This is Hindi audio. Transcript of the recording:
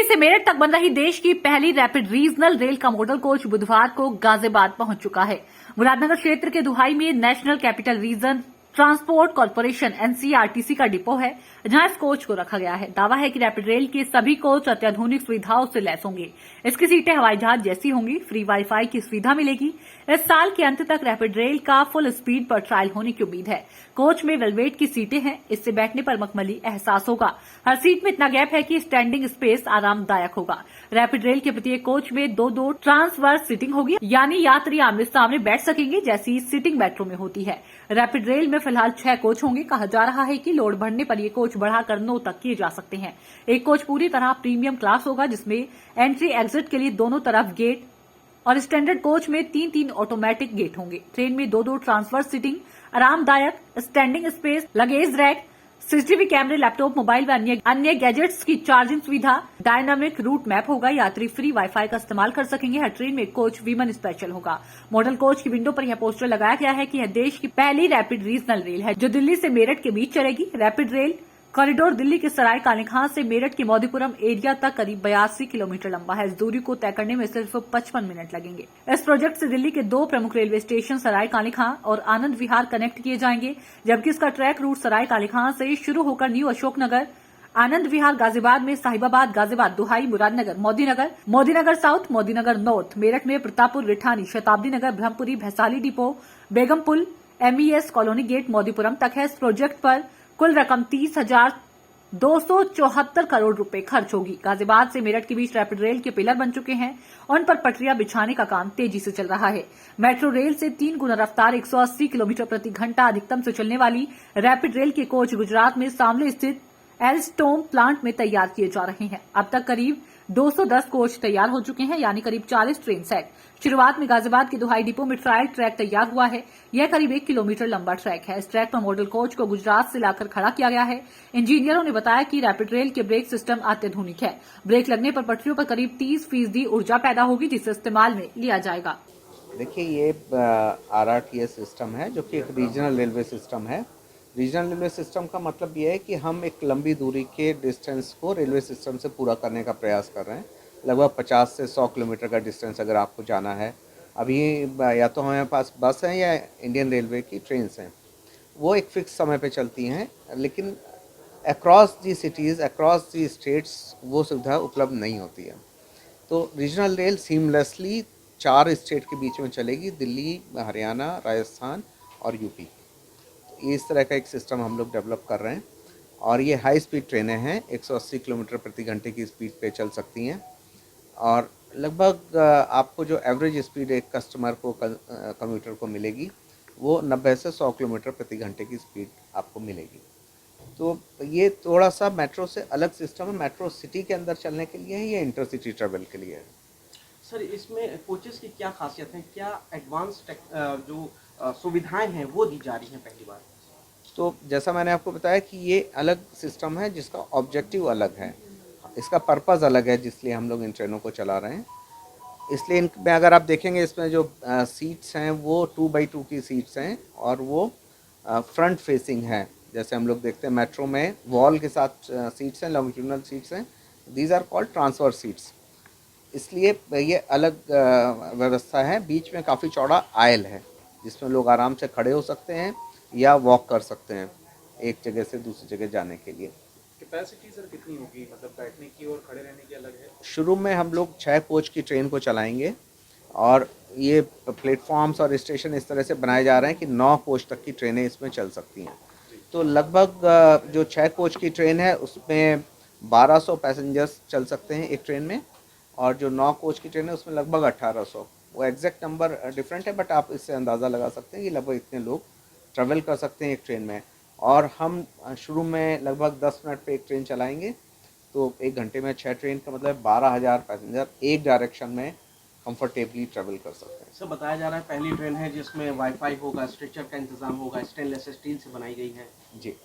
से मेरठ तक बन रही देश की पहली रैपिड रीजनल रेल का मॉडल कोच बुधवार को गाजियाबाद पहुंच चुका है। मुरादनगर क्षेत्र के दुहाई में national capital region transport corporation NCRTC का डिपो है, जहां इस कोच को रखा गया है। दावा है कि रैपिड रेल के सभी कोच अत्याधुनिक सुविधाओं से लैस होंगे। इसकी सीटें हवाई जहाज जैसी होंगी। फ्री वाईफाई की सुविधा मिलेगी। इस साल के अंत तक रैपिड रेल का फुल स्पीड पर ट्रायल होने की उम्मीद है। कोच में वेलवेट की सीटें हैं, इससे बैठने पर मखमली एहसास होगा। हर सीट में इतना गैप है कि स्टैंडिंग स्पेस आरामदायक होगा। रैपिड रेल के प्रत्येक कोच में दो ट्रांसवर्स सीटिंग होगी, यानी यात्री आमने सामने बैठ सकेंगे, जैसी सीटिंग मेट्रो में होती है। रैपिड रेल में फिलहाल 6 कोच होंगे। कहा जा रहा है कि लोड बढ़ने पर ये कोच बढ़ाकर 9 तक किए जा सकते हैं। एक कोच पूरी तरह प्रीमियम क्लास होगा, जिसमें एंट्री एग्जिट के लिए दोनों तरफ गेट और स्टैंडर्ड कोच में 3 ऑटोमेटिक गेट होंगे। ट्रेन में दो ट्रांसफर सीटिंग, आरामदायक standing space, luggage rack, CCTV कैमरे, लैपटॉप, मोबाइल व अन्य गैजेट्स की चार्जिंग सुविधा, डायनामिक रूट मैप होगा। यात्री फ्री वाईफाई का इस्तेमाल कर सकेंगे। हर ट्रेन में एक कोच वीमन स्पेशल होगा। मॉडल कोच की विंडो पर यह पोस्टर लगाया गया है कि यह देश की पहली रैपिड रीजनल रेल है, जो दिल्ली से मेरठ के बीच चलेगी। रैपिड रेल कॉरिडोर दिल्ली के सराय काले खां से मेरठ के मोदीपुरम एरिया तक करीब 82 किलोमीटर लंबा है। इस दूरी को तय करने में सिर्फ 55 मिनट लगेंगे। इस प्रोजेक्ट से दिल्ली के 2 प्रमुख रेलवे स्टेशन सराय काले खां और आनंद विहार कनेक्ट किए जाएंगे, जबकि इसका ट्रैक रूट सराय काले खां से शुरू होकर न्यू अशोकनगर, आनंद विहार गाजियाबाद में साहिबाबाद, गाजियाबाद, दुहाई, मुरादनगर, मोदीनगर साउथ, मोदीनगर नॉर्थ, मेरठ में Pratappur, Rithani, Shatabdi Nagar, Brahmpuri, Bhaisali depot, Begumpul, M E S colony gate, Modipuram तक है। इस प्रोजेक्ट पर कुल रकम 30,274 करोड़ रुपए खर्च होगी। गाजियाबाद से मेरठ के बीच रैपिड रेल के पिलर बन चुके हैं। उन पर पटरियां बिछाने का काम तेजी से चल रहा है। मेट्रो रेल से 3 गुना रफ्तार 180 किलोमीटर प्रति घंटा अधिकतम से चलने वाली रैपिड रेल के कोच गुजरात में सामले स्थित एल्स्टोम प्लांट में तैयार किए जा रहे हैं। अब तक करीब 210 कोच तैयार हो चुके हैं, यानी करीब 40 ट्रेन सेट। शुरुआत में गाजियाबाद के दुहाई डिपो में ट्रायल ट्रैक तैयार हुआ है। यह करीब 1 किलोमीटर लंबा ट्रैक है। इस ट्रैक पर मॉडल कोच को गुजरात से लाकर खड़ा किया गया है। इंजीनियरों ने बताया कि रैपिड रेल के ब्रेक सिस्टम अत्याधुनिक है। ब्रेक लगने पर पटरियों पर करीब 30% ऊर्जा पैदा होगी, जिसे इस्तेमाल में लिया जाएगा। देखिए, ये आरआरटीएस सिस्टम है, जो कि एक रीजनल रेलवे सिस्टम है। रीजनल रेलवे सिस्टम का मतलब ये है कि हम एक लंबी दूरी के डिस्टेंस को रेलवे सिस्टम से पूरा करने का प्रयास कर रहे हैं। लगभग 50 से 100 किलोमीटर का डिस्टेंस अगर आपको जाना है, अभी या तो हमारे पास बस हैं या इंडियन रेलवे की ट्रेन्स हैं, वो एक फिक्स समय पे चलती हैं, लेकिन across the cities, across the states वो सुविधा उपलब्ध नहीं होती है। तो रीजनल रेल सीमलेसली 4 स्टेट के बीच में चलेगी, दिल्ली, हरियाणा, राजस्थान और यूपी। इस तरह का एक सिस्टम हम लोग डेवलप कर रहे हैं और ये हाई स्पीड ट्रेनें हैं, 180 किलोमीटर प्रति घंटे की स्पीड पे चल सकती हैं और लगभग आपको जो एवरेज स्पीड एक कस्टमर को कम्यूटर को मिलेगी, वो 90 से 100 किलोमीटर प्रति घंटे की स्पीड आपको मिलेगी। तो ये थोड़ा सा मेट्रो से अलग सिस्टम है। मेट्रो सिटी के अंदर चलने के लिए है, ये इंटरसिटी ट्रेवल के लिए है। सर, इसमें कोचेस की क्या खासियत है? क्या एडवांस जो सुविधाएं हैं वो दी जा रही हैं पहली बार? तो जैसा मैंने आपको बताया कि ये अलग सिस्टम है, जिसका ऑब्जेक्टिव अलग है, इसका पर्पज़ अलग है, जिसलिए हम लोग इन ट्रेनों को चला रहे हैं। इसलिए इनमें अगर आप देखेंगे, इसमें जो सीट्स हैं वो 2x2 की सीट्स हैं और वो फ्रंट फेसिंग है। जैसे हम लोग देखते हैं मेट्रो में वॉल के साथ सीट्स हैं, लॉन्गिट्यूडनल सीट्स हैं। These are called transfer seats. इसलिए ये अलग व्यवस्था है। बीच में काफ़ी चौड़ा आयल है, जिसमें लोग आराम से खड़े हो सकते हैं या वॉक कर सकते हैं एक जगह से दूसरी जगह जाने के लिए। कैपेसिटी सर कितनी होगी, मतलब बैठने की और खड़े रहने की अलग है? शुरू में हम लोग 6 कोच की ट्रेन को चलाएंगे और ये प्लेटफॉर्म्स और स्टेशन इस तरह से बनाए जा रहे हैं कि 9 कोच तक की ट्रेनें इसमें चल सकती हैं। तो लगभग जो 6 कोच की ट्रेन है उसमें 1200 पैसेंजर्स चल सकते हैं एक ट्रेन में, और जो 9 कोच की ट्रेन है उसमें लगभग 1800। वो एग्जैक्ट नंबर डिफरेंट है, बट आप इससे अंदाज़ा लगा सकते हैं कि लगभग इतने लोग ट्रैवल कर सकते हैं एक ट्रेन में। और हम शुरू में लगभग 10 मिनट पे एक ट्रेन चलाएंगे, तो 1 घंटे में 6 ट्रेन का मतलब 12,000 पैसेंजर एक डायरेक्शन में कंफर्टेबली ट्रैवल कर सकते हैं। सर, बताया जा रहा है पहली ट्रेन है जिसमें वाईफाई होगा, स्ट्रेचर का इंतजाम होगा, स्टेनलेस स्टील से बनाई गई है। जी।